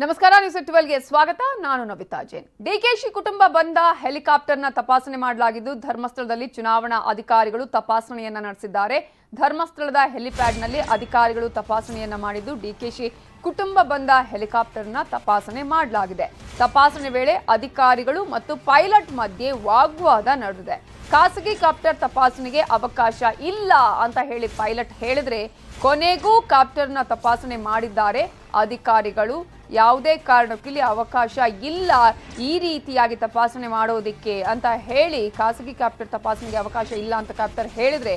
ನಮಸ್ಕಾರ ನ್ಯೂಸ್ 12ಗೆ ಸ್ವಾಗತ. ನಾನು ನವಿತಾ ಜೈನ್. ಡಿಕೆಶಿ ಕುಟುಂಬ ಬಂದ ಹೆಲಿಕಾಪ್ಟರ್ನ ತಪಾಸಣೆ ಮಾಡಲಾಗಿದ್ದು ಧರ್ಮಸ್ಥಳದಲ್ಲಿ ಚುನಾವಣಾ ಅಧಿಕಾರಿಗಳು ತಪಾಸಣೆಯನ್ನ ನಡೆಸಿದ್ದಾರೆ. ಧರ್ಮಸ್ಥಳದ ಹೆಲಿಪ್ಯಾಡ್ನಲ್ಲಿ ಅಧಿಕಾರಿಗಳು ತಪಾಸಣೆಯನ್ನ ಮಾಡಿದ್ದು ಡಿಕೆಶಿ ಕುಟುಂಬ ಬಂದ ಹೆಲಿಕಾಪ್ಟರ್ನ ತಪಾಸಣೆ ಮಾಡಲಾಗಿದೆ. ತಪಾಸಣೆ ವೇಳೆ ಅಧಿಕಾರಿಗಳು ಮತ್ತು ಪೈಲಟ್ ಮಧ್ಯೆ ವಾಗ್ವಾದ ನಡೆದಿದೆ. ಖಾಸಗಿ ಕಾಪ್ಟರ್ ತಪಾಸಣೆಗೆ ಅವಕಾಶ ಇಲ್ಲ ಅಂತ ಹೇಳಿ ಪೈಲಟ್ ಹೇಳಿದ್ರೆ ಕೊನೆಗೂ ಕಾಪ್ಟರ್ನ ತಪಾಸಣೆ ಮಾಡಿದ್ದಾರೆ ಅಧಿಕಾರಿಗಳು. ಯಾವುದೇ ಕಾರಣಕ್ಕೂ ಇಲ್ಲಿ ಅವಕಾಶ ಇಲ್ಲ ಈ ರೀತಿಯಾಗಿ ತಪಾಸಣೆ ಮಾಡೋದಕ್ಕೆ ಅಂತ ಹೇಳಿ ಖಾಸಗಿ ಕಾಪ್ಟರ್ ತಪಾಸಣೆಗೆ ಅವಕಾಶ ಇಲ್ಲ ಅಂತ ಕಾಪ್ಟರ್ ಹೇಳಿದ್ರೆ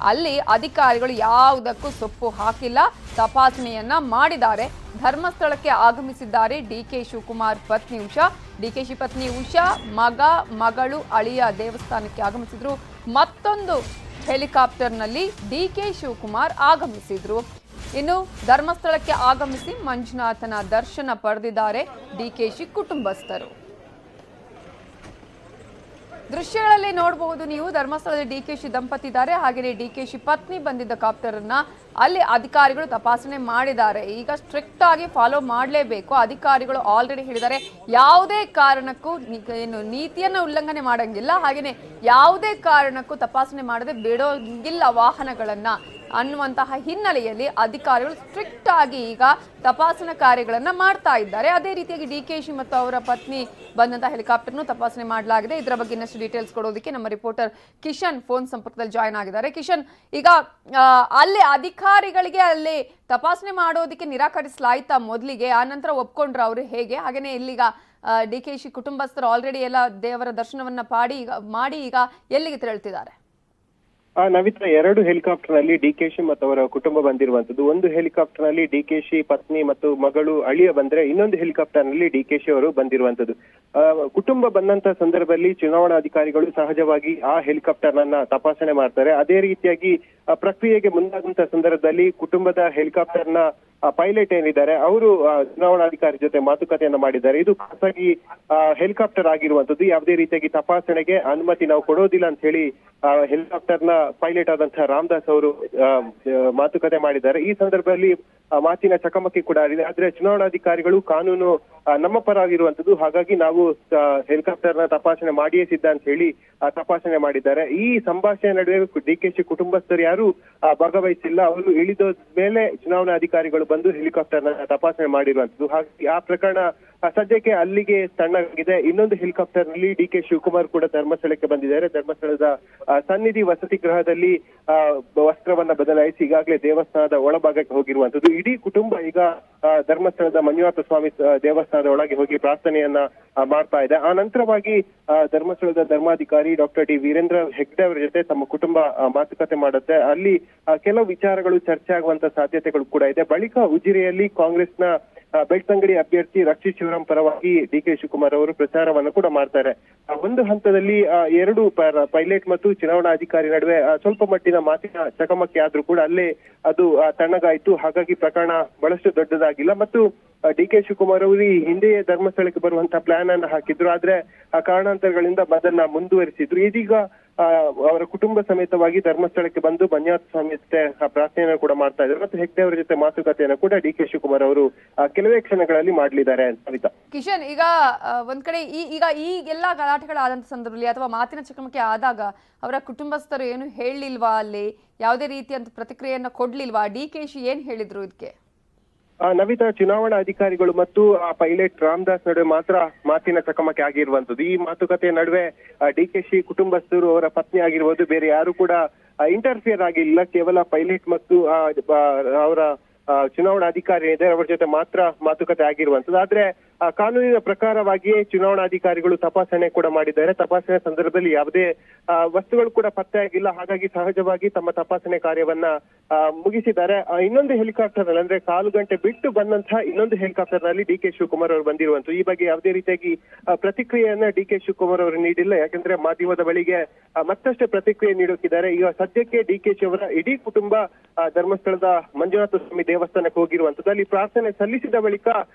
ಅಲ್ಲಿ ಅಧಿಕಾರಿಗಳು ಯಾವುದಕ್ಕೂ ಸೊಪ್ಪು ಹಾಕಿಲ್ಲ, ತಪಾಸಣೆಯನ್ನ ಮಾಡಿದ್ದಾರೆ. ಧರ್ಮಸ್ಥಳಕ್ಕೆ ಆಗಮಿಸಿದ್ದಾರೆ ಡಿಕೆ ಶಿವಕುಮಾರ್ ಪತ್ನಿ ಉಷಾ. ಡಿಕೆಶಿ ಪತ್ನಿ ಉಷಾ ಮಗಳು ಅಳಿಯ ದೇವಸ್ಥಾನಕ್ಕೆ ಆಗಮಿಸಿದ್ರು. ಮತ್ತೊಂದು ಹೆಲಿಕಾಪ್ಟರ್ನಲ್ಲಿ ಡಿಕೆ ಶಿವಕುಮಾರ್ ಆಗಮಿಸಿದ್ರು. ಇನ್ನು ಧರ್ಮಸ್ಥಳಕ್ಕೆ ಆಗಮಿಸಿ ಮಂಜುನಾಥನ ದರ್ಶನ ಪಡೆದಿದ್ದಾರೆ ಡಿಕೆಶಿ ಕುಟುಂಬಸ್ಥರು. ದೃಶ್ಯಗಳಲ್ಲಿ ನೋಡಬಹುದು ನೀವು, ಧರ್ಮಸ್ಥಳದಲ್ಲಿ ಡಿಕೆಶಿ ದಂಪತಿ ಇದ್ದಾರೆ, ಹಾಗೆಯೇ ಡಿಕೆಶಿ ಪತ್ನಿ ಬಂದಿದ್ದ ಕಾಪ್ಟರ್ ಅನ್ನ ಅಲ್ಲಿ ಅಧಿಕಾರಿಗಳು ತಪಾಸಣೆ ಮಾಡಿದ್ದಾರೆ. ಈಗ ಸ್ಟ್ರಿಕ್ಟ್ ಆಗಿ ಫಾಲೋ ಮಾಡಲೇಬೇಕು. ಅಧಿಕಾರಿಗಳು ಆಲ್ರೆಡಿ ಹೇಳಿದ್ದಾರೆ ಯಾವುದೇ ಕಾರಣಕ್ಕೂ ಏನು ನೀತಿಯನ್ನ ಉಲ್ಲಂಘನೆ ಮಾಡಂಗಿಲ್ಲ, ಹಾಗೆಯೇ ಯಾವುದೇ ಕಾರಣಕ್ಕೂ ತಪಾಸಣೆ ಮಾಡದೆ ಬಿಡೋಂಗಿಲ್ಲ ವಾಹನಗಳನ್ನ ಅನ್ನುವಂತಹ ಹಿನ್ನೆಲೆಯಲ್ಲಿ ಅಧಿಕಾರಿಗಳು ಸ್ಟ್ರಿಕ್ಟ್ ಆಗಿ ಈಗ ತಪಾಸಣಾ ಕಾರ್ಯಗಳನ್ನ ಮಾಡ್ತಾ ಇದ್ದಾರೆ. ಅದೇ ರೀತಿಯಾಗಿ ಡಿಕೆಶಿ ಮತ್ತು ಅವರ ಪತ್ನಿ ಬಂದಂತಹ ಹೆಲಿಕಾಪ್ಟರ್ನು ತಪಾಸಣೆ ಮಾಡಲಾಗಿದೆ. ಇದರ ಬಗ್ಗೆ ಇನ್ನಷ್ಟು ಡೀಟೇಲ್ಸ್ ಕೊಡೋದಕ್ಕೆ ನಮ್ಮ ರಿಪೋರ್ಟರ್ ಕಿಶನ್ ಫೋನ್ ಸಂಪರ್ಕದಲ್ಲಿ ಜಾಯ್ನ್ ಆಗಿದ್ದಾರೆ. ಕಿಶನ್, ಈಗ ಅಲ್ಲಿ ಅಧಿಕಾರಿಗಳಿಗೆ ಅಲ್ಲಿ ತಪಾಸಣೆ ಮಾಡೋದಕ್ಕೆ ನಿರಾಕರಿಸಲಾಯ್ತಾ ಮೊದಲಿಗೆ, ಆ ನಂತರ ಒಪ್ಕೊಂಡ್ರ ಅವರು ಹೇಗೆ? ಹಾಗೇನೆ ಇಲ್ಲಿಗ ಡಿಕೆಶಿ ಕುಟುಂಬಸ್ಥರು ಆಲ್ರೆಡಿ ಎಲ್ಲ ದೇವರ ದರ್ಶನವನ್ನ ಮಾಡಿ ಈಗ ಎಲ್ಲಿಗೆ ತೆರಳುತ್ತಿದ್ದಾರೆ? ನವಿತಾ, ಎರಡು ಹೆಲಿಕಾಪ್ಟರ್ ನಲ್ಲಿ ಡಿಕೆಶಿ ಮತ್ತು ಅವರ ಕುಟುಂಬ ಬಂದಿರುವಂತದ್ದು. ಒಂದು ಹೆಲಿಕಾಪ್ಟರ್ ನಲ್ಲಿ ಡಿಕೆಶಿ ಪತ್ನಿ ಮತ್ತು ಮಗಳು ಅಳಿಯ ಬಂದ್ರೆ, ಇನ್ನೊಂದು ಹೆಲಿಕಾಪ್ಟರ್ ನಲ್ಲಿ ಡಿಕೆಶಿ ಅವರು ಬಂದಿರುವಂತದ್ದು. ಕುಟುಂಬ ಬಂದಂತ ಸಂದರ್ಭದಲ್ಲಿ ಚುನಾವಣಾಧಿಕಾರಿಗಳು ಸಹಜವಾಗಿ ಆ ಹೆಲಿಕಾಪ್ಟರ್ ನನ್ನ ತಪಾಸಣೆ ಮಾಡ್ತಾರೆ. ಅದೇ ರೀತಿಯಾಗಿ ಪ್ರಕ್ರಿಯೆಗೆ ಮುಂದಾದಂತ ಸಂದರ್ಭದಲ್ಲಿ ಕುಟುಂಬದ ಹೆಲಿಕಾಪ್ಟರ್ ನ ಪೈಲಟ್ ಏನಿದ್ದಾರೆ ಅವರು ಚುನಾವಣಾಧಿಕಾರಿ ಜೊತೆ ಮಾತುಕತೆಯನ್ನ ಮಾಡಿದ್ದಾರೆ. ಇದು ಖಾಸಗಿ ಹೆಲಿಕಾಪ್ಟರ್ ಆಗಿರುವಂತದ್ದು, ಯಾವುದೇ ರೀತಿಯಾಗಿ ತಪಾಸಣೆಗೆ ಅನುಮತಿ ನಾವು ಕೊಡೋದಿಲ್ಲ ಅಂತ ಹೇಳಿ ಹೆಲಿಕಾಪ್ಟರ್ ನ ಪೈಲಟ್ ಆದಂತಹ ರಾಮದಾಸ್ ಅವರು ಮಾತುಕತೆ ಮಾಡಿದ್ದಾರೆ. ಈ ಸಂದರ್ಭದಲ್ಲಿ ಮಾತಿನ ಚಕಮಕಿ ಕೂಡ ಆಗಿದೆ. ಆದ್ರೆ ಚುನಾವಣಾಧಿಕಾರಿಗಳು ಕಾನೂನು ನಮ್ಮ ಪರ ಆಗಿರುವಂತದ್ದು, ಹಾಗಾಗಿ ನಾವು ಹೆಲಿಕಾಪ್ಟರ್ ನ ತಪಾಸಣೆ ಮಾಡಿಯೇ ಸಿದ್ಧ ಅಂತ ಹೇಳಿ ತಪಾಸಣೆ ಮಾಡಿದ್ದಾರೆ. ಈ ಸಂಭಾಷಣೆ ನಡುವೆ ಡಿಕೆಶಿ ಕುಟುಂಬಸ್ಥರು ಯಾರು ಭಾಗವಹಿಸಿಲ್ಲ. ಅವರು ಇಳಿದ ಮೇಲೆ ಚುನಾವಣಾಧಿಕಾರಿಗಳು ಬಂದು ಹೆಲಿಕಾಪ್ಟರ್ ನ ತಪಾಸಣೆ ಮಾಡಿರುವಂತದ್ದು. ಹಾಗಾಗಿ ಆ ಪ್ರಕರಣ ಸದ್ಯಕ್ಕೆ ಅಲ್ಲಿಗೆ ತಣ್ಣಗಿದೆ. ಇನ್ನೊಂದು ಹೆಲಿಕಾಪ್ಟರ್ ನಲ್ಲಿ ಡಿಕೆ ಶಿವಕುಮಾರ್ ಕೂಡ ಧರ್ಮಸ್ಥಳಕ್ಕೆ ಬಂದಿದ್ದಾರೆ. ಧರ್ಮಸ್ಥಳದ ಸನ್ನಿಧಿ ವಸತಿ ಗೃಹದಲ್ಲಿ ವಸ್ತ್ರವನ್ನ ಬದಲಾಯಿಸಿ ಈಗಾಗಲೇ ದೇವಸ್ಥಾನದ ಒಳಭಾಗಕ್ಕೆ ಹೋಗಿರುವಂತದ್ದು. ಇಡೀ ಕುಟುಂಬ ಈಗ ಧರ್ಮಸ್ಥಳದ ಮಂಜುನಾಥ ಸ್ವಾಮಿ ದೇವಸ್ಥಾನದ ಒಳಗೆ ಹೋಗಿ ಪ್ರಾರ್ಥನೆಯನ್ನ ಮಾಡ್ತಾ ಇದೆ. ಆ ನಂತರವಾಗಿ ಧರ್ಮಸ್ಥಳದ ಧರ್ಮಾಧಿಕಾರಿ ಡಾಕ್ಟರ್ ಡಿ ವೀರೇಂದ್ರ ಹೆಗ್ಡೆ ಅವರ ಜೊತೆ ತಮ್ಮ ಕುಟುಂಬ ಮಾತುಕತೆ ಮಾಡುತ್ತೆ. ಅಲ್ಲಿ ಕೆಲವು ವಿಚಾರಗಳು ಚರ್ಚೆ ಆಗುವಂತ ಸಾಧ್ಯತೆಗಳು ಕೂಡ ಇದೆ. ಬಳಿಕ ಉಜಿರೆಯಲ್ಲಿ ಕಾಂಗ್ರೆಸ್ನ ಬೆಳ್ತಂಗಡಿ ಅಭ್ಯರ್ಥಿ ರಕ್ಷಿತ್ ಶಿವರಾಮ್ ಪರವಾಗಿ ಡಿಕೆ ಶಿವಕುಮಾರ್ ಅವರು ಪ್ರಚಾರವನ್ನು ಕೂಡ ಮಾಡ್ತಾರೆ. ಒಂದು ಹಂತದಲ್ಲಿ ಎರಡು ಪೈಲಟ್ ಮತ್ತು ಚುನಾವಣಾಧಿಕಾರಿ ನಡುವೆ ಸ್ವಲ್ಪ ಮಟ್ಟಿನ ಮಾತಿನ ಚಕಮಕಿ ಆದ್ರೂ ಕೂಡ ಅಲ್ಲೇ ಅದು ತಣ್ಣಗಾಯಿತು. ಹಾಗಾಗಿ ಪ್ರಕರಣ ಬಹಳಷ್ಟು ದೊಡ್ಡದಾಗಿಲ್ಲ. ಮತ್ತು ಡಿಕೆ ಶಿವಕುಮಾರ್ ಅವರು ಈ ಹಿಂದೆಯೇ ಧರ್ಮಸ್ಥಳಕ್ಕೆ ಬರುವಂತಹ ಪ್ಲಾನ್ ಅನ್ನು ಹಾಕಿದ್ರು. ಆದ್ರೆ ಆ ಕಾರಣಾಂತರಗಳಿಂದ ಅದನ್ನ ಮುಂದುವರಿಸಿದ್ರು. ಇದೀಗ ಅವರ ಕುಟುಂಬ ಸಮೇತವಾಗಿ ಧರ್ಮಸ್ಥಳಕ್ಕೆ ಬಂದು ಮಂಜುನಾಥ ಸ್ವಾಮಿ ಜೊತೆ ಪ್ರಾರ್ಥನೆಯನ್ನು ಕೂಡ ಮಾಡ್ತಾ ಇದ್ದಾರೆ. ಮತ್ತು ಹೆಗ್ಡೆ ಅವರ ಜೊತೆ ಮಾತುಕತೆಯನ್ನು ಕೂಡ ಡಿಕೆ ಶಿವಕುಮಾರ್ ಅವರು ಕೆಲವೇ ಕ್ಷಣಗಳಲ್ಲಿ ಮಾಡಲಿದ್ದಾರೆ ಅಂತ. ಕಿಶನ್, ಈಗ ಒಂದ್ ಕಡೆ ಈಗ ಎಲ್ಲಾ ಗಲಾಟೆಗಳಾದಂತ ಸಂದರ್ಭದಲ್ಲಿ ಅಥವಾ ಮಾತಿನ ಚಕಮಕಿ ಆದಾಗ ಅವರ ಕುಟುಂಬಸ್ಥರು ಏನು ಹೇಳಿಲ್ವಾ? ಅಲ್ಲಿ ಯಾವುದೇ ರೀತಿಯಂತ ಪ್ರತಿಕ್ರಿಯೆಯನ್ನ ಕೊಡ್ಲಿಲ್ವಾ? ಡಿಕೆಶಿ ಏನ್ ಹೇಳಿದ್ರು ಇದಕ್ಕೆ? ನವಿತಾ, ಚುನಾವಣಾ ಅಧಿಕಾರಿಗಳು ಮತ್ತು ಪೈಲಟ್ ರಾಮದಾಸ್ ನಡುವೆ ಮಾತ್ರ ಮಾತಿನ ಚಕಮಕಿ ಆಗಿರುವಂತದ್ದು. ಈ ಮಾತುಕತೆಯ ನಡುವೆ ಡಿಕೆಶಿ ಕುಟುಂಬಸ್ಥರು, ಅವರ ಪತ್ನಿ ಆಗಿರ್ಬೋದು, ಬೇರೆ ಯಾರು ಕೂಡ ಇಂಟರ್ಫಿಯರ್ ಆಗಿಲ್ಲ. ಕೇವಲ ಪೈಲಟ್ ಮತ್ತು ಅವರ ಚುನಾವಣಾಧಿಕಾರಿ ಇದೆ ಅವರ ಜೊತೆ ಮಾತ್ರ ಮಾತುಕತೆ ಆಗಿರುವಂತದ್ದು. ಆದ್ರೆ ಕಾನೂನಿನ ಪ್ರಕಾರವಾಗಿಯೇ ಚುನಾವಣಾಧಿಕಾರಿಗಳು ತಪಾಸಣೆ ಕೂಡ ಮಾಡಿದ್ದಾರೆ. ತಪಾಸಣೆ ಸಂದರ್ಭದಲ್ಲಿ ಯಾವುದೇ ವಸ್ತುಗಳು ಕೂಡ ಪತ್ತೆ ಆಗಿಲ್ಲ. ಹಾಗಾಗಿ ಸಹಜವಾಗಿ ತಮ್ಮ ತಪಾಸಣೆ ಕಾರ್ಯವನ್ನ ಮುಗಿಸಿದ್ದಾರೆ. ಇನ್ನೊಂದು ಹೆಲಿಕಾಪ್ಟರ್ ನಲ್ಲಿ, ಅಂದ್ರೆ 1/4 ಗಂಟೆ ಬಿಟ್ಟು ಬಂದಂತಹ ಇನ್ನೊಂದು ಹೆಲಿಕಾಪ್ಟರ್ ನಲ್ಲಿ ಡಿಕೆ ಶಿವಕುಮಾರ್ ಅವರು ಬಂದಿರುವಂತದ್ದು. ಈ ಬಗ್ಗೆ ಯಾವುದೇ ರೀತಿಯಾಗಿ ಪ್ರತಿಕ್ರಿಯೆಯನ್ನ ಡಿಕೆ ಶಿವಕುಮಾರ್ ಅವರು ನೀಡಿಲ್ಲ. ಯಾಕಂದ್ರೆ ಮಾಧ್ಯಮದ ಬಳಿಗೆ ಮತ್ತಷ್ಟು ಪ್ರತಿಕ್ರಿಯೆ ನೀಡುತ್ತಿದ್ದಾರೆ. ಈಗ ಸದ್ಯಕ್ಕೆ ಡಿಕೆಶಿ ಅವರ ಇಡೀ ಕುಟುಂಬ ಧರ್ಮಸ್ಥಳದ ಮಂಜುನಾಥ ಸ್ವಾಮಿ ದೇವಸ್ಥಾನಕ್ಕೆ ಹೋಗಿರುವಂತದ್ದು. ಅಲ್ಲಿ ಪ್ರಾರ್ಥನೆ ಸಲ್ಲಿಸಿದ ಬಳಿಕ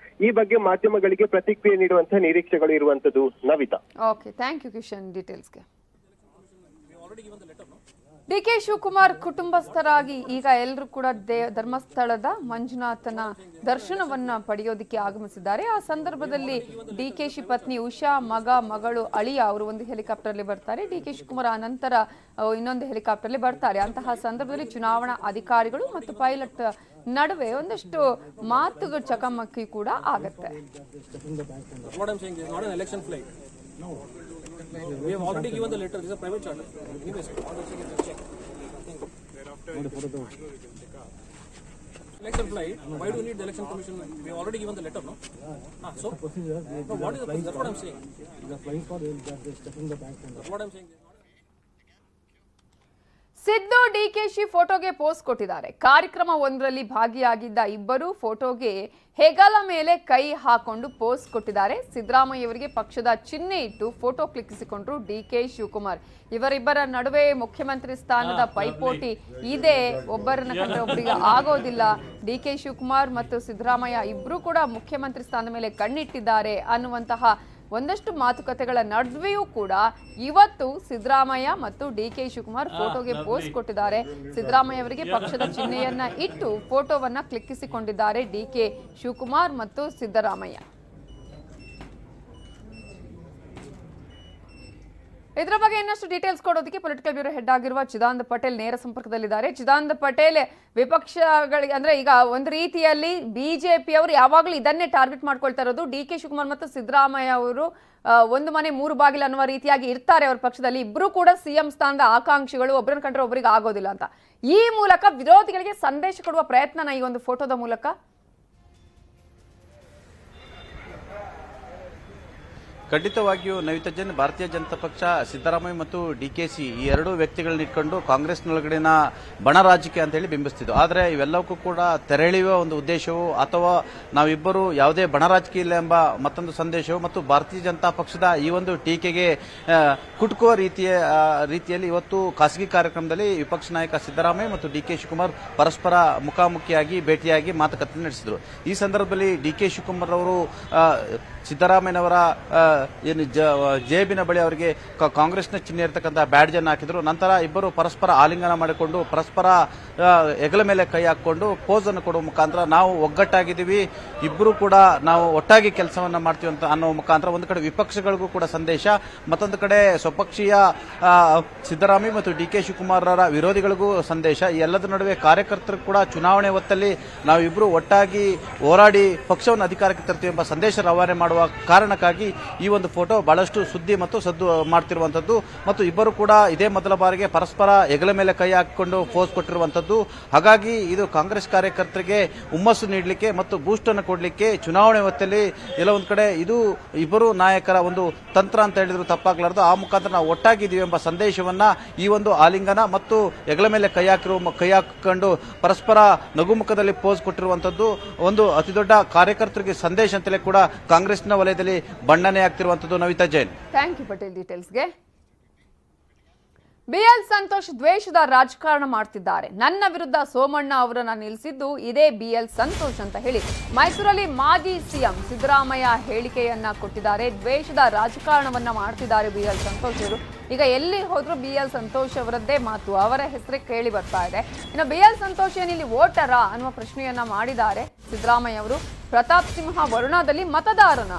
ಈ ಬಗ್ಗೆ ಮಾಧ್ಯಮಗಳಿಗೆ ಪ್ರತಿಕ್ರಿಯೆ ನೀಡುವಂತಹ ನಿರೀಕ್ಷೆಗಳು ಇರುವಂತದ್ದು. Navitha, okay, thank you Kishan ಡೀಟೇಲ್ಸ್ಗೆ. ಡಿಕೆ ಶಿವಕುಮಾರ್ ಕುಟುಂಬಸ್ಥರಾಗಿ ಈಗ ಎಲ್ಲರೂ ಕೂಡ ಧರ್ಮಸ್ಥಳದ ಮಂಜುನಾಥನ ದರ್ಶನವನ್ನ ಪಡೆಯೋದಕ್ಕೆ ಆಗಮಿಸಿದ್ದಾರೆ. ಆ ಸಂದರ್ಭದಲ್ಲಿ ಡಿಕೆಶಿ ಪತ್ನಿ ಉಷಾ, ಮಗಳು ಅಳಿಯ ಅವರು ಒಂದು ಹೆಲಿಕಾಪ್ಟರ್ ಅಲ್ಲಿ ಬರ್ತಾರೆ. ಡಿಕೆ ಶಿವಕುಮಾರ್ ಆ ನಂತರ ಇನ್ನೊಂದು ಹೆಲಿಕಾಪ್ಟರ್ ಅಲ್ಲಿ ಬರ್ತಾರೆ. ಅಂತಹ ಸಂದರ್ಭದಲ್ಲಿ ಚುನಾವಣಾ ಅಧಿಕಾರಿಗಳು ಮತ್ತು ಪೈಲಟ್ ನಡುವೆ ಒಂದಷ್ಟು ಮಾತುಗಳು ಚಕಮಕಿ ಕೂಡ ಆಗುತ್ತೆ. We have already given the letter. This is a private charter. Election flight. Why do you need the election commission? We have already given the letter, no? So, no, what is the? That's what I'm saying. The flying squad will step in the bank. That's what I'm saying. Siddu DKShi ಫೋಟೋಗೆ pose ಕೊಟ್ಟಿದ್ದಾರೆ. ಕಾರ್ಯಕ್ರಮ ಒಂದರಲ್ಲಿ ಭಾಗಿಯಾಗಿದ್ದ ಇಬ್ಬರು ಫೋಟೋಗೆ ಹೆಗಲ ಮೇಲೆ ಕೈ ಹಾಕೊಂಡು ಪೋಸ್ ಕೊಟ್ಟಿದ್ದಾರೆ. ಸಿದ್ದರಾಮಯ್ಯ ಅವರಿಗೆ ಪಕ್ಷದ ಚಿಹ್ನೆ ಇಟ್ಟು ಫೋಟೋ ಕ್ಲಿಕ್ಕಿಸಿಕೊಂಡ್ರು ಡಿಕೆ ಶಿವಕುಮಾರ್. ಇವರಿಬ್ಬರ ನಡುವೆ ಮುಖ್ಯಮಂತ್ರಿ ಸ್ಥಾನದ ಪೈಪೋಟಿ ಇದೆ. ಒಬ್ಬರನ್ನ ಕಂಡ್ರೆ ಒಬ್ಬರಿಗೆ ಆಗೋದಿಲ್ಲ. ಡಿಕೆ ಶಿವಕುಮಾರ್ ಮತ್ತು ಸಿದ್ದರಾಮಯ್ಯ ಇಬ್ರು ಕೂಡ ಮುಖ್ಯಮಂತ್ರಿ ಸ್ಥಾನದ ಮೇಲೆ ಕಣ್ಣಿಟ್ಟಿದ್ದಾರೆ ಅನ್ನುವಂತಹ ಒಂದಷ್ಟು ಮಾತುಕತೆಗಳ ನಡುವೆಯೂ ಕೂಡ ಇವತ್ತು ಸಿದ್ದರಾಮಯ್ಯ ಮತ್ತು ಡಿಕೆ ಶಿವಕುಮಾರ್ ಫೋಟೋಗೆ ಪೋಸ್ ಕೊಟ್ಟಿದ್ದಾರೆ. ಸಿದ್ದರಾಮಯ್ಯ ಅವರಿಗೆ ಪಕ್ಷದ ಚಿಹ್ನೆಯನ್ನ ಇಟ್ಟು ಫೋಟೋವನ್ನ ಕ್ಲಿಕ್ಕಿಸಿಕೊಂಡಿದ್ದಾರೆ ಡಿಕೆ ಶಿವಕುಮಾರ್ ಮತ್ತು ಸಿದ್ದರಾಮಯ್ಯ. ಇದರ ಬಗ್ಗೆ ಇನ್ನಷ್ಟು ಡೀಟೇಲ್ಸ್ ಕೊಡೋದಕ್ಕೆ ಪೊಲಿಟಿಕಲ್ ಬ್ಯೂರೋ ಹೆಡ್ ಆಗಿರುವ ಚಿದಾನಂದ ಪಟೇಲ್ ನೇರ ಸಂಪರ್ಕದಲ್ಲಿದ್ದಾರೆ. ಚಿದಾನಂದ ಪಟೇಲ್, ವಿಪಕ್ಷಗಳಿಗೆ ಅಂದ್ರೆ ಈಗ ಒಂದು ರೀತಿಯಲ್ಲಿ ಬಿಜೆಪಿ ಅವರು ಯಾವಾಗಲೂ ಇದನ್ನೇ ಟಾರ್ಗೆಟ್ ಮಾಡ್ಕೊಳ್ತಾ ಇರೋದು. ಡಿಕೆ ಶಿವಕುಮಾರ್ ಮತ್ತು ಸಿದ್ದರಾಮಯ್ಯ ಅವರು ಒಂದು ಮನೆ ಮೂರು ಬಾಗಿಲು ಅನ್ನುವ ರೀತಿಯಾಗಿ ಇರ್ತಾರೆ ಅವರ ಪಕ್ಷದಲ್ಲಿ. ಇಬ್ರು ಕೂಡ ಸಿಎಂ ಸ್ಥಾನದ ಆಕಾಂಕ್ಷಿಗಳು, ಒಬ್ಬರನ್ನ ಕಂಡ್ರೆ ಒಬ್ಬರಿಗೆ ಆಗೋದಿಲ್ಲ ಅಂತ. ಈ ಮೂಲಕ ವಿರೋಧಿಗಳಿಗೆ ಸಂದೇಶ ಕೊಡುವ ಪ್ರಯತ್ನನ ಈ ಒಂದು ಫೋಟೋದ ಮೂಲಕ ಖಂಡಿತವಾಗಿಯೂ ನವಿತಾ ಜೈನ್, ಭಾರತೀಯ ಜನತಾ ಪಕ್ಷ ಸಿದ್ದರಾಮಯ್ಯ ಮತ್ತು ಡಿಕೆಶಿ ಈ ಎರಡೂ ವ್ಯಕ್ತಿಗಳನ್ನ ಇಟ್ಕೊಂಡು ಕಾಂಗ್ರೆಸ್ನೊಳಗಡೆನ ಬಣ ರಾಜಕೀಯ ಅಂತ ಹೇಳಿ ಬಿಂಬಿಸ್ತಿದ್ದು. ಆದರೆ ಇವೆಲ್ಲವಕ್ಕೂ ಕೂಡ ತೆರೆಳೆಯುವ ಒಂದು ಉದ್ದೇಶವು ಅಥವಾ ನಾವಿಬ್ಬರು ಯಾವುದೇ ಬಣ ರಾಜಕೀಯ ಇಲ್ಲ ಎಂಬ ಮತ್ತೊಂದು ಸಂದೇಶವು ಮತ್ತು ಭಾರತೀಯ ಜನತಾ ಪಕ್ಷದ ಈ ಒಂದು ಟೀಕೆಗೆ ಕುಟುಕುವ ರೀತಿಯಲ್ಲಿ ಇವತ್ತು ಖಾಸಗಿ ಕಾರ್ಯಕ್ರಮದಲ್ಲಿ ವಿಪಕ್ಷ ನಾಯಕ ಸಿದ್ದರಾಮಯ್ಯ ಮತ್ತು ಡಿಕೆ ಶಿವಕುಮಾರ್ ಪರಸ್ಪರ ಮುಖಾಮುಖಿಯಾಗಿ ಭೇಟಿಯಾಗಿ ಮಾತುಕತೆ ನಡೆಸಿದರು. ಈ ಸಂದರ್ಭದಲ್ಲಿ ಡಿಕೆ ಶಿವಕುಮಾರ್ ಅವರು ಸಿದ್ದರಾಮಯ್ಯನವರ ಏನು ಜೇಬಿನ ಬಳಿ ಅವರಿಗೆ ಕಾಂಗ್ರೆಸ್ನ ಚಿಹ್ನೆ ಇರತಕ್ಕಂಥ ಬ್ಯಾಡ್ಜ್ ಅನ್ನು ಹಾಕಿದ್ರು. ನಂತರ ಇಬ್ಬರು ಪರಸ್ಪರ ಆಲಿಂಗನ ಮಾಡಿಕೊಂಡು ಪರಸ್ಪರ ಹೆಗಲ ಮೇಲೆ ಕೈ ಹಾಕೊಂಡು ಪೋಸ್ ಅನ್ನು ಕೊಡುವ ಮುಖಾಂತರ ನಾವು ಒಗ್ಗಟ್ಟಾಗಿದ್ದೀವಿ, ಇಬ್ಬರು ಕೂಡ ನಾವು ಒಟ್ಟಾಗಿ ಕೆಲಸವನ್ನ ಮಾಡ್ತೀವಿ ಅಂತ ಅನ್ನೋ ಮುಖಾಂತರ ಒಂದು ಕಡೆ ವಿಪಕ್ಷಗಳಿಗೂ ಕೂಡ ಸಂದೇಶ, ಮತ್ತೊಂದು ಕಡೆ ಸ್ವಪಕ್ಷೀಯ ಸಿದ್ದರಾಮಯ್ಯ ಮತ್ತು ಡಿಕೆ ಶಿವಕುಮಾರ್ ಅವರ ವಿರೋಧಿಗಳಿಗೂ ಸಂದೇಶ. ಈ ಎಲ್ಲದರ ನಡುವೆ ಕಾರ್ಯಕರ್ತರು ಕೂಡ ಚುನಾವಣೆ ಹೊತ್ತಲ್ಲಿ ನಾವಿಬ್ಬರು ಒಟ್ಟಾಗಿ ಹೋರಾಡಿ ಪಕ್ಷವನ್ನು ಅಧಿಕಾರಕ್ಕೆ ತರ್ತೀವಿ ಎಂಬ ಸಂದೇಶ ರವಾನೆ ಮಾಡುವ ಕಾರಣಕ್ಕಾಗಿ ಈ ಒಂದು ಫೋಟೋ ಬಹಳಷ್ಟು ಸುದ್ದಿ ಮತ್ತು ಸದ್ದು ಮಾಡ್ತಿರುವಂತದ್ದು. ಮತ್ತು ಇಬ್ಬರು ಕೂಡ ಇದೇ ಮೊದಲ ಬಾರಿಗೆ ಪರಸ್ಪರ ಹೆಗಲ ಮೇಲೆ ಕೈ ಹಾಕಿಕೊಂಡು ಪೋಸ್ ಕೊಟ್ಟಿರುವಂತದ್ದು. ಹಾಗಾಗಿ ಇದು ಕಾಂಗ್ರೆಸ್ ಕಾರ್ಯಕರ್ತರಿಗೆ ಹುಮ್ಮಸ್ಸು ನೀಡಲಿಕ್ಕೆ ಮತ್ತು ಬೂಸ್ಟ್ ಅನ್ನು ಕೊಡಲಿಕ್ಕೆ ಚುನಾವಣೆ ಹೊತ್ತಲ್ಲಿ ಎಲ್ಲ ಒಂದು ಕಡೆ ಇದು ಇಬ್ಬರು ನಾಯಕರ ಒಂದು ತಂತ್ರ ಅಂತ ಹೇಳಿದ್ರು ತಪ್ಪಾಗಲಾರದು. ಆ ಮುಖಾಂತರ ನಾವು ಒಟ್ಟಾಗಿದ್ದೀವಿ ಎಂಬ ಸಂದೇಶವನ್ನ ಈ ಒಂದು ಆಲಿಂಗನ ಮತ್ತು ಹೆಗಲ ಮೇಲೆ ಕೈ ಹಾಕಿಕೊಂಡು ಪರಸ್ಪರ ನಗುಮುಖದಲ್ಲಿ ಪೋಸ್ ಕೊಟ್ಟಿರುವಂತದ್ದು ಒಂದು ಅತಿದೊಡ್ಡ ಕಾರ್ಯಕರ್ತರಿಗೆ ಸಂದೇಶ ಅಂತಲೇ ಕೂಡ ಕಾಂಗ್ರೆಸ್ನ ವಲಯದಲ್ಲಿ ಬಣ್ಣನೆ ಆಗ್ತಿರುವಂತದ್ದು. ನವಿತಾ ಜೈನ್, ಥ್ಯಾಂಕ್ ಯು ಪಟೇಲ್ ಡೀಟೇಲ್ಸ್ಗೆ. ಬಿಎಲ್ ಸಂತೋಷ್ ದ್ವೇಷದ ರಾಜಕಾರಣ ಮಾಡ್ತಿದ್ದಾರೆ, ನನ್ನ ವಿರುದ್ಧ ಸೋಮಣ್ಣ ಅವರನ್ನ ನಿಲ್ಲಿಸಿದ್ದು ಇದೇ ಬಿಎಲ್ ಸಂತೋಷ್ ಅಂತ ಹೇಳಿ ಮೈಸೂರಲ್ಲಿ ಮಾಜಿ ಸಿಎಂ ಸಿದ್ದರಾಮಯ್ಯ ಹೇಳಿಕೆಯನ್ನ ಕೊಟ್ಟಿದ್ದಾರೆ. ದ್ವೇಷದ ರಾಜಕಾರಣವನ್ನ ಮಾಡ್ತಿದ್ದಾರೆ ಬಿಎಲ್ ಸಂತೋಷ್ ಅವರು. ಈಗ ಎಲ್ಲಿ ಹೋದ್ರು ಬಿಎಲ್ ಸಂತೋಷ್ ಅವರದ್ದೇ ಮಾತು, ಅವರ ಹೆಸರೇ ಕೇಳಿ ಬರ್ತಾ ಇದೆ. ಇನ್ನು ಬಿಎಲ್ ಸಂತೋಷ್ ಏನಿಲ್ಲಿ ವೋಟರಾ ಅನ್ನುವ ಪ್ರಶ್ನೆಯನ್ನ ಮಾಡಿದ್ದಾರೆ ಸಿದ್ದರಾಮಯ್ಯ ಅವರು. ಪ್ರತಾಪ್ ಸಿಂಹ ವರುಣದಲ್ಲಿ ಮತದಾರನ,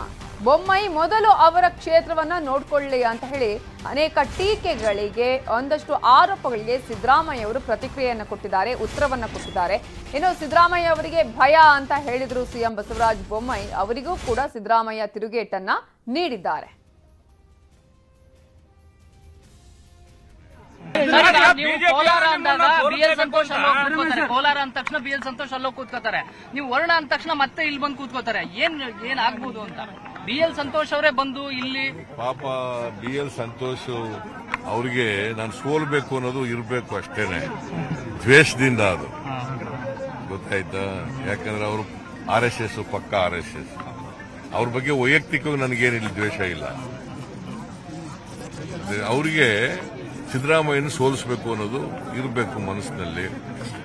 ಬೊಮ್ಮಾಯಿ ಮೊದಲು ಅವರ ಕ್ಷೇತ್ರವನ್ನ ನೋಡ್ಕೊಳ್ಳಿ ಅಂತ ಹೇಳಿ ಅನೇಕ ಟೀಕೆಗಳಿಗೆ, ಒಂದಷ್ಟು ಆರೋಪಗಳಿಗೆ ಸಿದ್ದರಾಮಯ್ಯ ಅವರು ಪ್ರತಿಕ್ರಿಯೆಯನ್ನು ಕೊಟ್ಟಿದ್ದಾರೆ, ಉತ್ತರವನ್ನ ಕೊಟ್ಟಿದ್ದಾರೆ. ಇನ್ನು ಸಿದ್ದರಾಮಯ್ಯ ಅವರಿಗೆ ಭಯ ಅಂತ ಹೇಳಿದ್ರು ಸಿಎಂ ಬಸವರಾಜ ಬೊಮ್ಮಾಯಿ, ಅವರಿಗೂ ಕೂಡ ಸಿದ್ದರಾಮಯ್ಯ ತಿರುಗೇಟನ್ನ ನೀಡಿದ್ದಾರೆ. ಕೋಲಾರ ಅಂದಾಗ ಬಿಎಲ್ ಸಂತೋಷ್ ಅಲ್ಲೋ ಕೂತ್ಕೋತಾರೆ, ಕೋಲಾರ ಅಂದ ತಕ್ಷಣ ಬಿಎಲ್ ಸಂತೋಷ್ ಅಲ್ಲೋ ಕೂತ್ಕೋತಾರೆ. ನೀವು ವರ್ಣ ಅಂದ ತಕ್ಷಣ ಮತ್ತೆ ಇಲ್ಲಿ ಬಂದು ಕೂತ್ಕೋತಾರೆ. ಏನ್ ಆಗ್ಬೋದು ಅಂತ ಬಿಎಲ್ ಸಂತೋಷ್ ಅವರೇ ಬಂದು ಇಲ್ಲಿ ಪಾಪ ಬಿಎಲ್ ಸಂತೋಷ್ ಅವ್ರಿಗೆ ನಾನು ಸೋಲ್ಬೇಕು ಅನ್ನೋದು ಇರಬೇಕು ಅಷ್ಟೇನೆ, ದ್ವೇಷದಿಂದ ಅದು ಗೊತ್ತಾಯ್ತಾ. ಯಾಕಂದ್ರೆ ಅವರು RSS ಪಕ್ಕ RSS, ಅವ್ರ ಬಗ್ಗೆ ವೈಯಕ್ತಿಕವಾಗಿ ನನಗೇನಿಲ್ಲ ದ್ವೇಷ ಇಲ್ಲ. ಅವ್ರಿಗೆ ಸಿದ್ದರಾಮಯ್ಯನ ಸೋಲಿಸಬೇಕು ಅನ್ನೋದು ಇರಬೇಕು ಮನಸ್ಸಿನಲ್ಲಿ.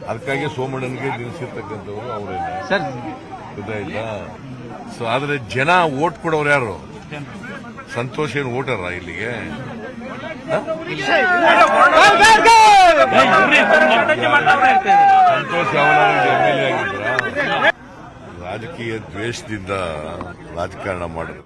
ಅದಕ್ಕಾಗಿ ಸೋಮಣ್ಣನಿಗೆ ನಿಲ್ಲಿಸಿರ್ತಕ್ಕಂಥವ್ರು ಅವರೇನೆ, ಗೊತ್ತಾಯ್ತಾ. ಸೊ ಆದ್ರೆ ಜನ ವೋಟ್ ಕೊಡೋರು ಯಾರು? ಸಂತೋಷ್ ಏನು ವೋಟರ ಇಲ್ಲಿಗೆ? ಸಂತೋಷ್ ಯಾವನಾದ್ರು MLA ಆಗಿದ್ರ? ರಾಜಕೀಯ ದ್ವೇಷದಿಂದ ರಾಜಕಾರಣ ಮಾಡಿದ್ರು.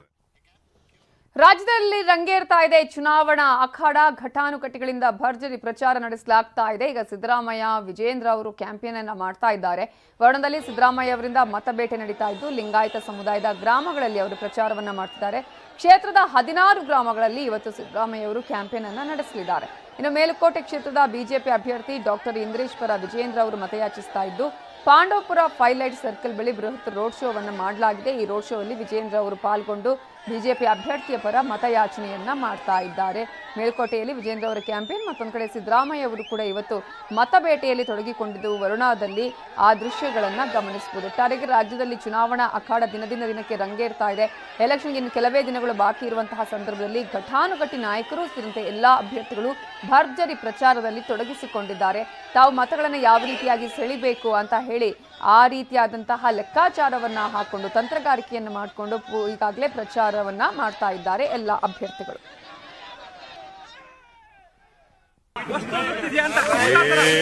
ರಾಜ್ಯದಲ್ಲಿ ರಂಗೇರ್ತಾ ಇದೆ ಚುನಾವಣಾ ಅಖಾಡ. ಘಟಾನುಘಟಿಗಳಿಂದ ಭರ್ಜರಿ ಪ್ರಚಾರ ನಡೆಸಲಾಗ್ತಾ ಇದೆ. ಈಗ ಸಿದ್ದರಾಮಯ್ಯ, ವಿಜೇಂದ್ರ ಅವರು ಕ್ಯಾಂಪೇನ್ ಅನ್ನ ಮಾಡ್ತಾ ಇದ್ದಾರೆ. ವರ್ಣದಲ್ಲಿ ಸಿದ್ದರಾಮಯ್ಯ ಅವರಿಂದ ಮತಬೇಟೆ ನಡೀತಾ ಇದ್ದು, ಲಿಂಗಾಯತ ಸಮುದಾಯದ ಗ್ರಾಮಗಳಲ್ಲಿ ಅವರು ಪ್ರಚಾರವನ್ನ ಮಾಡ್ತಿದ್ದಾರೆ. ಕ್ಷೇತ್ರದ 16 ಗ್ರಾಮಗಳಲ್ಲಿ ಇವತ್ತು ಸಿದ್ದರಾಮಯ್ಯ ಅವರು ಕ್ಯಾಂಪೇನ್ ಅನ್ನ ನಡೆಸಲಿದ್ದಾರೆ. ಇನ್ನು ಮೇಲುಕೋಟೆ ಕ್ಷೇತ್ರದ ಬಿಜೆಪಿ ಅಭ್ಯರ್ಥಿ ಡಾಕ್ಟರ್ ಇಂದ್ರೇಶ್ ಪರ ವಿಜೇಂದ್ರ ಅವರು ಮತಯಾಚಿಸ್ತಾ ಇದ್ದು, ಪಾಂಡವಪುರ ಫೈಲೈಟ್ ಸರ್ಕಲ್ ಬಳಿ ಬೃಹತ್ ರೋಡ್ ಶೋವನ್ನು ಮಾಡಲಾಗಿದೆ. ಈ ರೋಡ್ ಶೋ ಅಲ್ಲಿ ವಿಜೇಂದ್ರ ಅವರು ಪಾಲ್ಗೊಂಡು ಬಿಜೆಪಿ ಅಭ್ಯರ್ಥಿಯ ಪರ ಮತಯಾಚನೆಯನ್ನ ಮಾಡ್ತಾ ಇದ್ದಾರೆ. ಮೇಲ್ಕೋಟೆಯಲ್ಲಿ ವಿಜೇಂದ್ರ ಅವರ ಕ್ಯಾಂಪೇನ್, ಮತ್ತೊಂದು ಕಡೆ ಸಿದ್ದರಾಮಯ್ಯ ಅವರು ಕೂಡ ಇವತ್ತು ಮತಬೇಟೆಯಲ್ಲಿ ತೊಡಗಿಕೊಂಡಿದ್ದು ವರುಣಾದಲ್ಲಿ ಆ ದೃಶ್ಯಗಳನ್ನ ಗಮನಿಸಬಹುದು. ಒಟ್ಟಾರೆಗೆ ರಾಜ್ಯದಲ್ಲಿ ಚುನಾವಣಾ ಅಖಾಡ ದಿನಕ್ಕೆ ರಂಗೇರ್ತಾ ಇದೆ. ಎಲೆಕ್ಷನ್ಗೆ ಇನ್ನು ಕೆಲವೇ ದಿನಗಳು ಬಾಕಿ ಇರುವಂತಹ ಸಂದರ್ಭದಲ್ಲಿ ಘಟಾನುಘಟಿ ನಾಯಕರು ಸೇರಿದಂತೆ ಎಲ್ಲಾ ಅಭ್ಯರ್ಥಿಗಳು ಭರ್ಜರಿ ಪ್ರಚಾರದಲ್ಲಿ ತೊಡಗಿಸಿಕೊಂಡಿದ್ದಾರೆ. ತಾವು ಮತಗಳನ್ನು ಯಾವ ರೀತಿಯಾಗಿ ಸೆಳಿಬೇಕು ಅಂತ ಹೇಳಿ ಆ ರೀತಿಯಾದಂತಹ ಲೆಕ್ಕಾಚಾರವನ್ನ ಹಾಕೊಂಡು ತಂತ್ರಗಾರಿಕೆಯನ್ನು ಮಾಡಿಕೊಂಡು ಈಗಾಗಲೇ ಪ್ರಚಾರವನ್ನ ಮಾಡ್ತಾ ಇದ್ದಾರೆ ಎಲ್ಲ ಅಭ್ಯರ್ಥಿಗಳು.